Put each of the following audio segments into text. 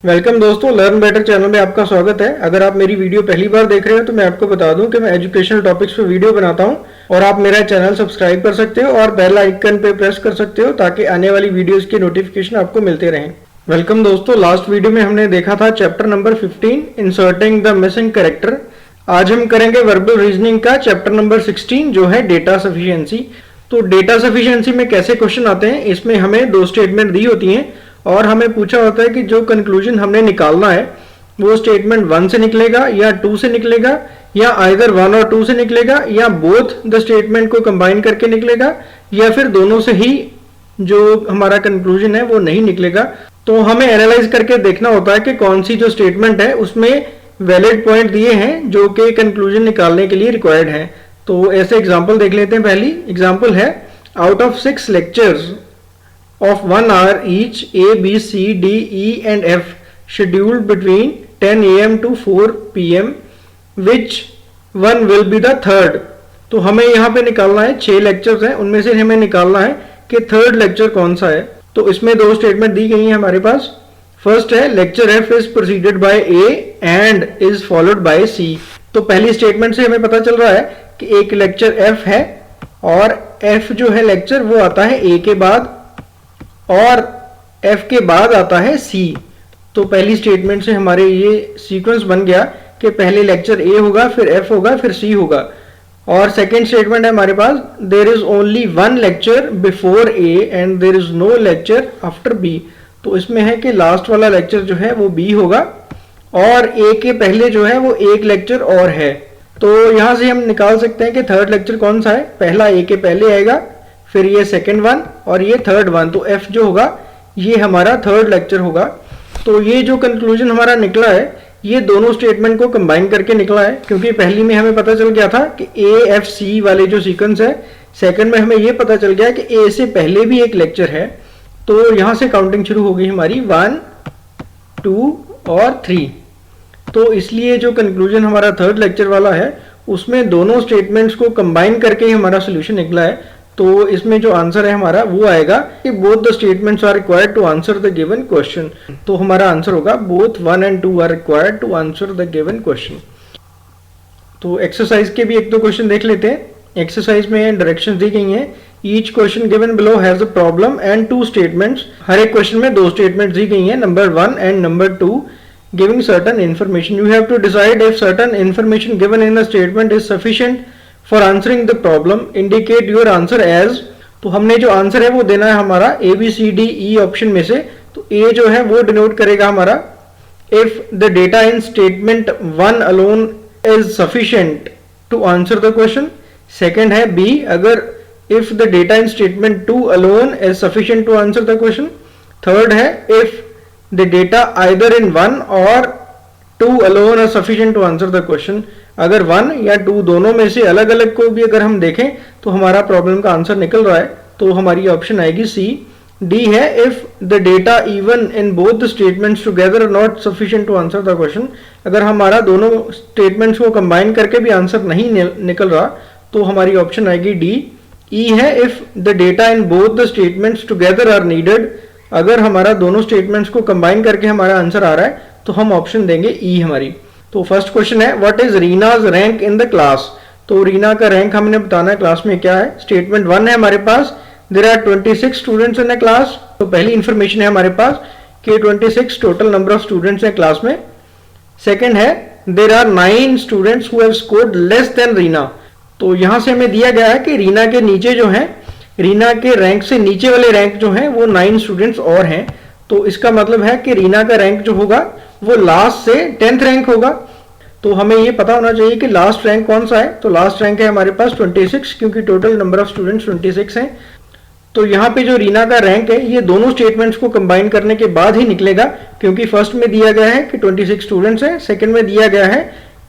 Welcome दोस्तों, learn better channel में आपका स्वागत है। अगर आप मेरी वीडियो पहली बार देख रहे हो तो मैं आपको बता दूं कि मैं एजुकेशनल टॉपिक्स पे वीडियो बनाता हूं और आप मेरा चैनल सब्सक्राइब कर सकते हो और बेल आइकन पे प्रेस कर सकते हो ताकि आने वाली वीडियोस के नोटिफिकेशन आपको मिलते रहें। वेलकम दोस्तों, लास्ट वीडियो में हमने देखा था chapter number 15 inserting the missing character. आज हम करेंगे वर्बल रीजनिंग का चैप्टर नंबर 16 जो है डेटा सफिशिएंसी। तो डेटा सफिशिएंसी में कैसे क्वेश्चन आते हैं, इसमें हमें दो स्टेटमेंट दी होती हैं और हमें पूछा होता है कि जो कंक्लूजन हमने निकालना है वो स्टेटमेंट 1 से निकलेगा या 2 से निकलेगा या आइदर 1 और 2 से निकलेगा या बोथ द स्टेटमेंट को कंबाइन करके निकलेगा या फिर दोनों से ही जो हमारा कंक्लूजन है वो नहीं निकलेगा। तो हमें एनालाइज करके देखना होता है कि कौन सी जो स्टेटमेंट है उसमें वैलिड पॉइंट दिए हैं जो कि कंक्लूजन निकालने के लिए रिक्वायर्ड है। तो ऐसे एग्जाम्पल देख लेते हैं। पहली एग्जाम्पल है, out of 6 lectures of 1 hour each, A, B, C, D, E and F scheduled between 10 AM to 4 PM, which one will be the third? तो हमें यहाँ पे निकालना है 6 लेक्चर्स हैं, उनमें से हमें निकालना है कि थर्ड लेक्चर कौन सा है। तो इसमें दो स्टेटमेंट दी गई हैं हमारे पास। फर्स्ट है, lecture F is preceded by A and is followed by C। तो पहली स्टेटमेंट से हमें पता चल रहा है कि एक लेक्चर F है और F जो है लेक्चर वो आता है A के बाद और F के बाद आता है C। तो पहली स्टेटमेंट से हमारे ये सीक्वेंस बन गया कि पहले लेक्चर A होगा, फिर F होगा, फिर C होगा। और सेकेंड स्टेटमेंट है हमारे पास, there is only 1 lecture before A and there is no lecture after B। तो इसमें है कि लास्ट वाला लेक्चर जो है वो B होगा और A के पहले जो है वो एक लेक्चर और है। तो यहां से हम निकाल सकते हैं कि थर्ड लेक्चर कौन सा है। पहला A के पहले आएगा, फिर ये सेकेंड वन और ये थर्ड वन। तो F जो होगा ये हमारा थर्ड लेक्चर होगा। तो ये जो कंक्लूजन हमारा निकला है ये दोनों स्टेटमेंट को कंबाइन करके निकला है, क्योंकि पहली में हमें पता चल गया था कि A, F, C वाले जो सीक्वेंस है, सेकंड में हमें ये पता चल गया कि A से पहले भी एक लेक्चर है। तो यहाँ से काउंटिंग शुरू हो गई हमारी 1, 2 और 3। तो इसलिए जो कंक्लूजन हमारा थर्ड लेक्चर वाला है उसमें दोनों स्टेटमेंट्स को कंबाइन करके ही हमारा सोल्यूशन निकला है। तो इसमें जो आंसर है हमारा वो आएगा कि both the statements are required to answer the given question. तो हमारा आंसर होगा both 1 and 2 are required to answer the given question. तो एक्सरसाइज के भी एक दो क्वेश्चन देख लेते हैं। एक्सरसाइज में डायरेक्शंस दी गई हैं। Each question given below has a problem and 2 statements. हर एक क्वेश्चन में 2 स्टेटमेंट्स दी गई हैं, number 1 and number 2, giving certain information. You have to decide if certain information given in the statement is sufficient for answering the problem. Indicate your answer as. तो हमने जो answer है वो देना है हमारा A, B, C, D, E option में से। तो A जो है वो डिनोट करेगा हमारा if the data in statement 1 alone is sufficient to answer the question. Second है B, अगर if the data in statement 2 alone is sufficient to answer the question. Third है if the data either in 1 और 2 alone is sufficient to answer the question. अगर 1 या 2 दोनों में से अलग अलग को भी अगर हम देखें तो हमारा प्रॉब्लम का आंसर निकल रहा है। तो हमारी ऑप्शन आएगी C। D है if the data even in both the statements together are not sufficient to answer the question. अगर हमारा दोनों स्टेटमेंट्स को कंबाइन करके भी आंसर नहीं निकल रहा तो हमारी ऑप्शन आएगी D। E है if the data in both the statements together are needed. अगर हमारा दोनों स्टेटमेंट्स को कंबाइन करके हमारा आंसर आ रहा है तो हम ऑप्शन देंगे E हमारी। तो फर्स्ट क्वेश्चन है, what is Reena's rank in the class. तो रीना का रैंक हमने बताना है क्लास में क्या है। स्टेटमेंट 1 है हमारे पास, there are 26 students in a class. तो पहली इंफॉर्मेशन है हमारे पास कि 26 टोटल नंबर ऑफ स्टूडेंट्स हैं क्लास में। सेकंड है, there are 9 students who have scored less than Reena. तो यहां से हमें दिया गया है कि रीना के नीचे जो है, रीना के रैंक से नीचे वाले रैंक जो हैं वो 9 स्टूडेंट्स और हैं। तो इसका मतलब है कि रीना का रैंक जो होगा वो लास्ट से 10th रैंक होगा। तो हमें ये पता होना चाहिए कि लास्ट रैंक कौन सा है। तो लास्ट रैंक है हमारे पास 26, क्योंकि टोटल नंबर ऑफ स्टूडेंट्स 26 हैं। तो यहाँ पे जो रीना का रैंक है ये दोनों स्टेटमेंट्स को कंबाइन करने के बाद ही निकलेगा, क्योंकि फर्स्ट में दिया गया है कि 26 स्टूडेंट्स हैं, सेकंड में दिया गया है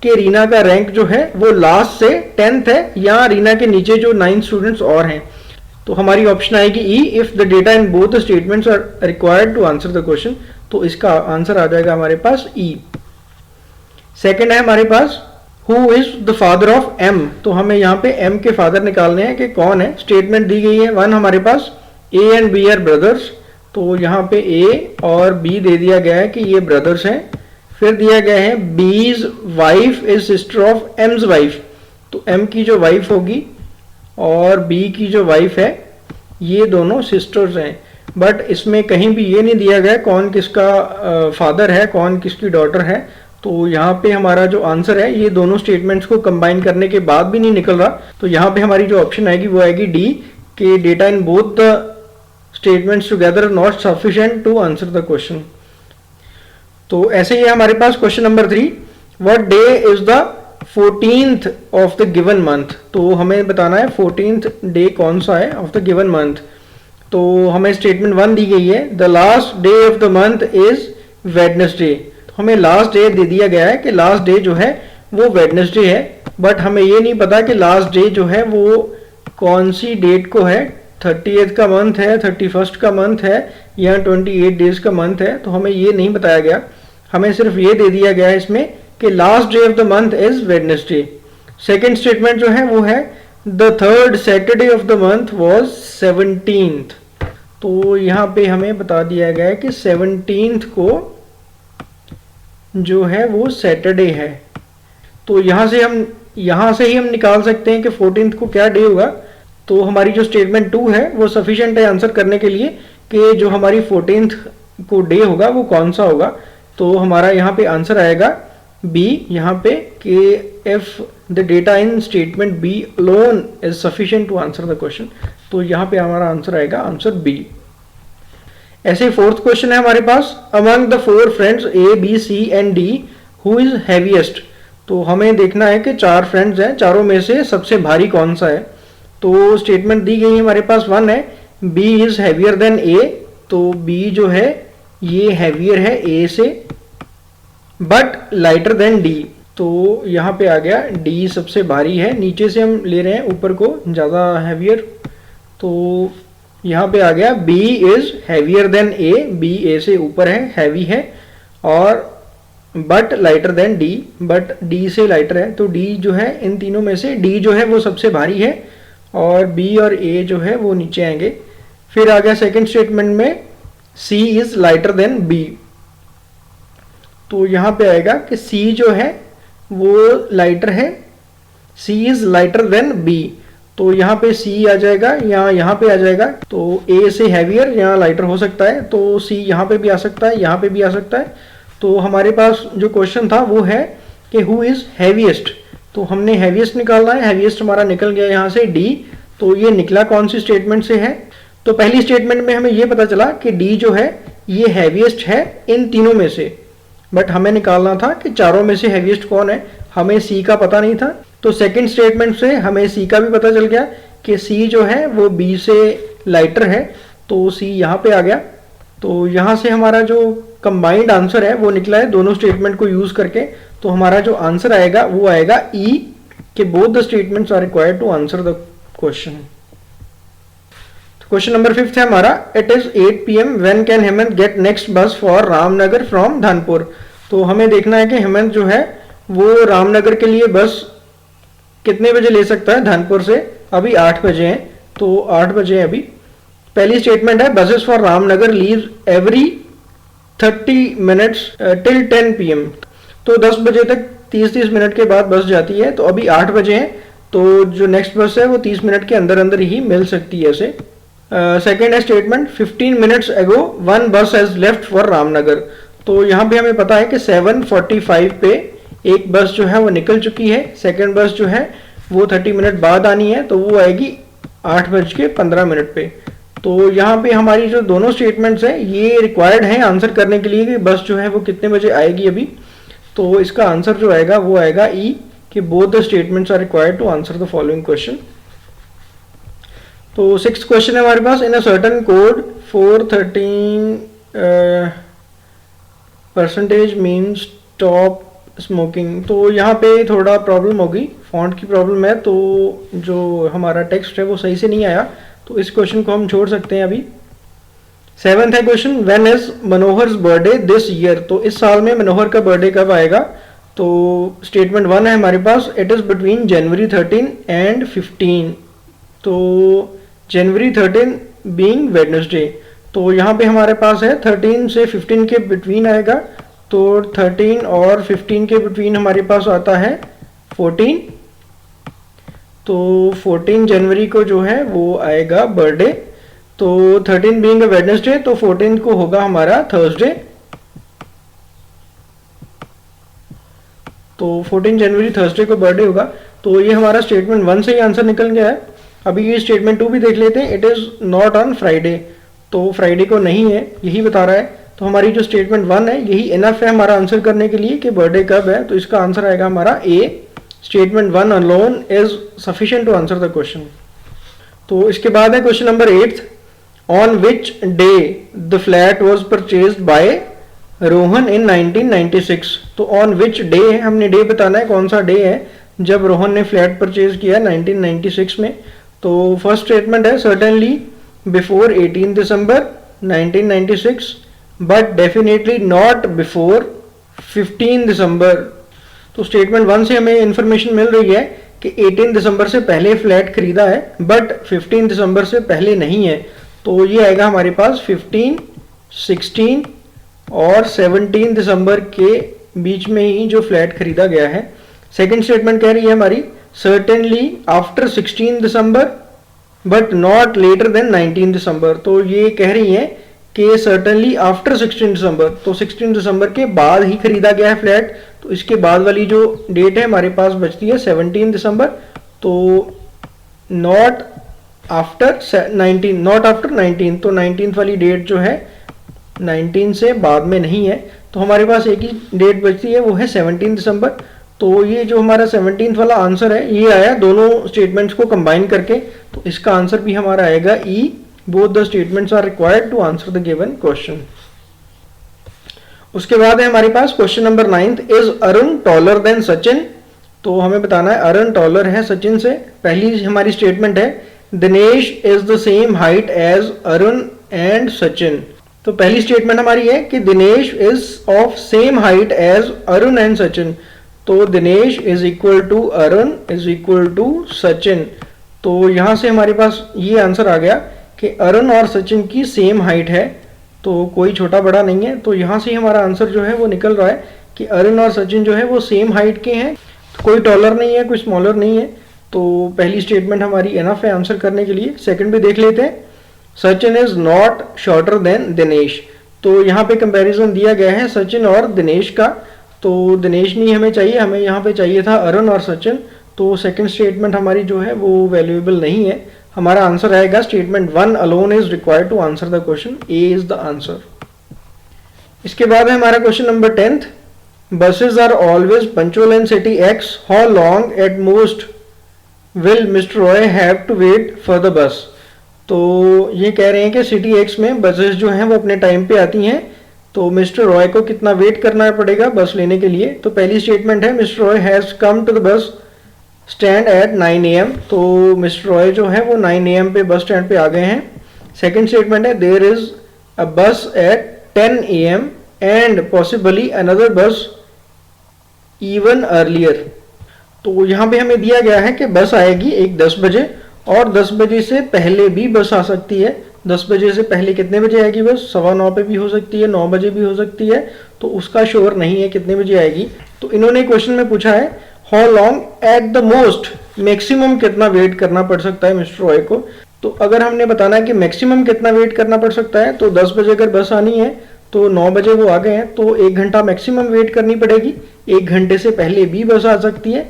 कि रीना का रैंक जो है वो लास्ट से 10th है या रीना के नीचे जो 9 स्टूडेंट्स और हैं। तो हमारी ऑप्शन आएगी E, if the data in both the statements are required to answer the question. तो इसका आंसर आ जाएगा हमारे पास E। सेकंड है हमारे पास, who is the father of M। तो हमें यहाँ पे M के फादर निकालने हैं कि कौन है। स्टेटमेंट दी गई है 1 हमारे पास, A and B are brothers. तो यहाँ पे ए और बी दे दिया गया है कि ये ब्रदर्स हैं। फिर दिया गया है बीज wife is sister of AIIMS wife, तो एम की जो वाइफ होगी और बी की जो वाइफ है ये दोनों सिस्टर्स हैं। बट इसमें कहीं भी ये नहीं दिया गया कौन किसका फादर है, कौन किसकी डॉटर है। तो यहाँ पे हमारा जो आंसर है ये दोनों स्टेटमेंट्स को कंबाइन करने के बाद भी नहीं निकल रहा। तो यहाँ पे हमारी जो ऑप्शन आएगी वो आएगी डी, कि data in both the statements together not sufficient to answer the question. तो ऐसे ही हमारे पास question number 3, what day is the 14th of the given month. तो हमें बताना है 14th डे कौन सा है ऑफ द गिवन मंथ। तो हमें स्टेटमेंट 1 दी गई है, the last day of the month is Wednesday. हमें लास्ट डे दे दिया गया है कि लास्ट डे जो है वो वेडनेसडे है, बट हमें ये नहीं पता कि लास्ट डे जो है वो कौन सी डेट को है, 30th का मंथ है, 31st का मंथ है या 28 डेज का मंथ है। तो हमें ये नहीं बताया गया, हमें सिर्फ ये दे दिया गया है इसमें कि last day of the month is Wednesday. Second statement जो है वो है the third Saturday of the month was 17th। तो यहाँ पे हमें बता दिया गया है कि 17th को जो है वो सैटरडे है। तो यहाँ से ही हम निकाल सकते हैं कि 14th को क्या डे होगा। तो हमारी जो स्टेटमेंट 2 है वो सफिशिएंट है आंसर करने के लिए कि जो हमारी 14th को डे होगा वो कौन सा होगा। तो हमारा यहाँ पे आंसर आएगा बी, यहाँ पे कि if the data in statement B alone is sufficient to answer the question. तो यहाँ पे हमारा आंसर आएगा आंसर बी। ऐसे फोर्थ क्वेश्चन है हमारे पास, among the 4 friends A B C and D who is heaviest. तो हमें देखना है कि 4 फ्रेंड्स हैं, चारों में से सबसे भारी कौन सा है। तो स्टेटमेंट दी गई हमारे पास 1 है, बी इज हैवियर देन ए। तो बी जो है ये हैवियर है ए से, बट लाइटर देन डी। तो यहाँ पे आ गया डी सबसे भारी है, नीचे से हम ले रहे हैं ऊपर को ज़्यादा हैवियर। तो यहाँ पे आ गया B is heavier than A, B A से ऊपर है, हैवी है, और but lighter than D, but D से लाइटर है। तो डी जो है इन तीनों में से डी जो है वो सबसे भारी है और बी और ए जो है वो नीचे आएंगे। फिर आ गया सेकेंड स्टेटमेंट में सी इज लाइटर देन बी। तो यहाँ पे आएगा कि सी जो है वो लाइटर है, सी इज लाइटर देन बी। तो यहाँ पे सी आ जाएगा या यहाँ पे आ जाएगा। तो ए से हैवियर या लाइटर हो सकता है, तो सी यहाँ पे भी आ सकता है, यहाँ पे भी आ सकता है। तो हमारे पास जो क्वेश्चन था वो है कि हु इज हैवीएस्ट। तो हमने हैवीएस्ट निकालना है, हैवीएस्ट हमारा निकल गया यहाँ से डी। तो ये निकला कौन सी स्टेटमेंट से है। तो पहली स्टेटमेंट में हमें ये पता चला कि डी जो है ये हैवीएस्ट है इन तीनों में से, बट हमें निकालना था कि चारों में से हैवीएस्ट कौन है, हमें सी का पता नहीं था। तो सेकंड स्टेटमेंट से हमें सी का भी पता चल गया कि सी जो है वो बी से लाइटर है, तो सी यहाँ पे आ गया। तो यहाँ से हमारा जो कंबाइंड आंसर है वो निकला है दोनों स्टेटमेंट को यूज करके। तो हमारा जो आंसर आएगा वो आएगा ई, कि both the statements are required to answer the question. Question number 5 है हमारा, it is 8 PM when can Hemant get next bus for Ramnagar from Dhanpur. तो हमें देखना है कि हेमंत जो है वो रामनगर के लिए बस कितने बजे ले सकता है धानपुर से। अभी 8 बजे हैं, तो 8 बजे अभी। पहली स्टेटमेंट है buses for Ramnagar leave every 30 minutes till 10 PM। तो 10 बजे तक 30 मिनट के बाद बस जाती है। तो अभी 8 बजे हैं, तो जो नेक्स्ट बस है वो 30 मिनट के अंदर अंदर ही मिल सकती है ऐसे। सेकेंड है स्टेटमेंट 15 मिनट्स एगो 1 बस हैज लेफ्ट फॉर रामनगर। तो यहाँ पे हमें पता है कि 7:45 पे एक बस जो है वो निकल चुकी है, सेकेंड बस जो है वो 30 मिनट बाद आनी है, तो वो आएगी 8:15 पे। तो यहाँ पे हमारी जो दोनों स्टेटमेंट्स हैं ये रिक्वायर्ड हैं आंसर करने के लिए कि बस जो है वो कितने बजे आएगी अभी। तो इसका आंसर जो आएगा वो आएगा ई, कि both the statements are required to answer the following question. तो 6th क्वेश्चन है हमारे पास, in a certain code 413% means stop smoking. तो यहाँ पे थोड़ा प्रॉब्लम होगी, फॉन्ट की प्रॉब्लम है, तो जो हमारा टेक्स्ट है वो सही से नहीं आया, तो इस क्वेश्चन को हम छोड़ सकते हैं अभी। 7th है question, when is Manohar's birthday this year. तो इस साल में मनोहर का बर्थडे कब आएगा। तो स्टेटमेंट 1 है हमारे पास, it is between January 13 and 15। तो जनवरी 13 बीइंग वेडनेसडे। तो यहाँ पे हमारे पास है 13 से 15 के बिटवीन आएगा, तो 13 और 15 के बिटवीन हमारे पास आता है 14। तो 14 जनवरी को जो है वो आएगा बर्थडे, तो 13 बीइंग अ वेडनेसडे, तो 14 को होगा हमारा थर्सडे। तो 14 जनवरी थर्सडे को बर्थडे होगा। तो ये हमारा स्टेटमेंट 1 से ही आंसर निकल गया है। अभी ये स्टेटमेंट 2 भी देख लेते हैं। It is not on Friday, तो फ्राइडे को नहीं है, यही बता रहा है। तो हमारी जो स्टेटमेंट 1 है यही इनफ है हमारा आंसर करने के लिए कि बर्थडे कब है। तो इसका आंसर आएगा हमारा A, statement 1 alone is sufficient to answer the question. तो इसके बाद है question number 8, on which day the flat was purchased by Rohan in 1996। तो ऑन विच डे है, हमने डे बताना है कौन सा डे है जब रोहन ने फ्लैट परचेज किया 1996 में। तो फर्स्ट स्टेटमेंट है certainly before 18 December 1996 but definitely not before 15 दिसंबर। तो स्टेटमेंट 1 से हमें इंफॉर्मेशन मिल रही है कि 18 दिसंबर से पहले फ्लैट खरीदा है बट 15 दिसंबर से पहले नहीं है। तो ये आएगा हमारे पास 15, 16 और 17 दिसंबर के बीच में ही जो फ्लैट खरीदा गया है। सेकंड स्टेटमेंट कह रही है हमारी certainly after 16 December but not later than 19 December. तो ये कह रही है कि सर्टेनली आफ्टर 16 दिसंबर, तो 16 दिसंबर के बाद ही खरीदा गया है फ्लैट। तो इसके बाद वाली जो डेट है हमारे पास बचती है 17 दिसंबर। तो नॉट आफ्टर 19, नॉट आफ्टर 19, तो 19 वाली डेट जो है 19 से बाद में नहीं है। तो हमारे पास एक ही डेट बचती है, वो है 17 दिसंबर। तो ये जो हमारा 17th वाला आंसर है ये आया दोनों स्टेटमेंट्स को कंबाइन करके। तो इसका आंसर भी हमारा आएगा E, both the statements are required to answer the given question. उसके बाद है हमारे पास question number 9, is Arun taller than Sachin. तो हमें बताना है अरुण टॉलर है सचिन से। पहली हमारी स्टेटमेंट है Dinesh is the same height as Arun and Sachin. तो पहली स्टेटमेंट हमारी है कि Dinesh is of same height as Arun and Sachin. तो Dinesh is equal to Arun is equal to Sachin. तो यहाँ से हमारे पास ये आंसर आ गया कि अरुण और सचिन की सेम हाइट है, तो कोई छोटा बड़ा नहीं है। तो यहाँ से हमारा आंसर जो है वो निकल रहा है कि अरुण और सचिन जो है वो सेम हाइट के हैं, तो कोई टॉलर नहीं है, कोई स्मॉलर नहीं है। तो पहली स्टेटमेंट हमारी इनफ है आंसर करने के लिए। सेकंड भी देख लेते हैं, Sachin is not shorter than Dinesh. तो यहाँ पे कंपैरिजन दिया गया है सचिन और दिनेश का, तो दिनेश नहीं हमें चाहिए, हमें यहाँ पे चाहिए था अरुण और सचिन। तो सेकंड स्टेटमेंट हमारी जो है वो वैल्यूएबल नहीं है। हमारा आंसर आएगा statement 1 alone is required to answer the question, A is the answer. इसके बाद है हमारा question number 10, buses are always punctual in city x, how long at most will mister Roy have to wait for the bus. तो ये कह रहे हैं कि सिटी एक्स में बसेस जो हैं वो अपने टाइम पे आती हैं, तो मिस्टर रॉय को कितना वेट करना पड़ेगा बस लेने के लिए। तो पहली स्टेटमेंट है mister Roy has come to the bus stand at 9 AM। तो मिस्टर रॉय जो है वो 9 AM पे बस स्टैंड पे आ गए हैं। सेकंड स्टेटमेंट है there is a bus at 10 AM and possibly another bus even earlier. तो यहाँ पे हमें दिया गया है कि बस आएगी एक 10 बजे और 10 बजे से पहले भी बस आ सकती है। 10 बजे से पहले कितने बजे आएगी बस? 9:15 पे भी हो सकती है, 9 बजे भी हो सकती है, तो उसका श्योर नहीं है कितने बजे आएगी। तो इन्होंने क्वेश्चन में पूछा है how long at the most, maximum कितना वेट करना पड़ सकता है मिस्टर रॉय को। तो अगर हमने बताना है कि मैक्सिमम कितना वेट करना पड़ सकता है, तो 10 बजे अगर बस आनी है तो 9 बजे वो आ गए हैं, तो 1 घंटा मैक्सिमम वेट करनी पड़ेगी। 1 घंटे से पहले भी बस आ सकती है,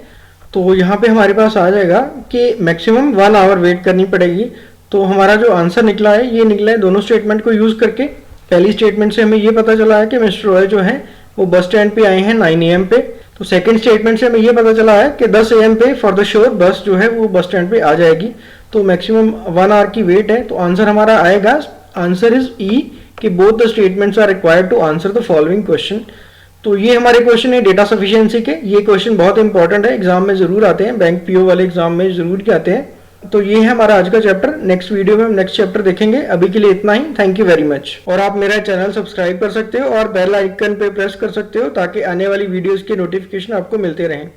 तो यहाँ पे हमारे पास आ जाएगा कि मैक्सिमम 1 आवर वेट करनी पड़ेगी। तो हमारा जो आंसर निकला है ये निकला है दोनों स्टेटमेंट को यूज करके। पहली स्टेटमेंट से हमें ये पता चला है कि मिस्टर रॉय जो है वो बस स्टैंड पे आए हैं 9 AM पे। तो सेकंड स्टेटमेंट से हमें ये पता चला है कि 10 AM पे फॉर द श्योर बस जो है वो बस स्टैंड पे आ जाएगी। तो मैक्सिमम 1 आवर की वेट है। तो आंसर हमारा आएगा, आंसर इज ई, कि both the statements are required to answer the following question. तो ये हमारे क्वेश्चन है डेटा सफिशिएंसी के। ये क्वेश्चन बहुत इंपॉर्टेंट है, एग्जाम में जरूर आते हैं, बैंक पीओ वाले एग्जाम में जरूर के आते हैं। तो ये है हमारा आज का चैप्टर। नेक्स्ट वीडियो में हम नेक्स्ट चैप्टर देखेंगे। अभी के लिए इतना ही। Thank you very much. और आप मेरा चैनल सब्सक्राइब कर सकते हो और बेल आइकन पे प्रेस कर सकते हो ताकि आने वाली वीडियोस के नोटिफिकेशन आपको मिलते रहें।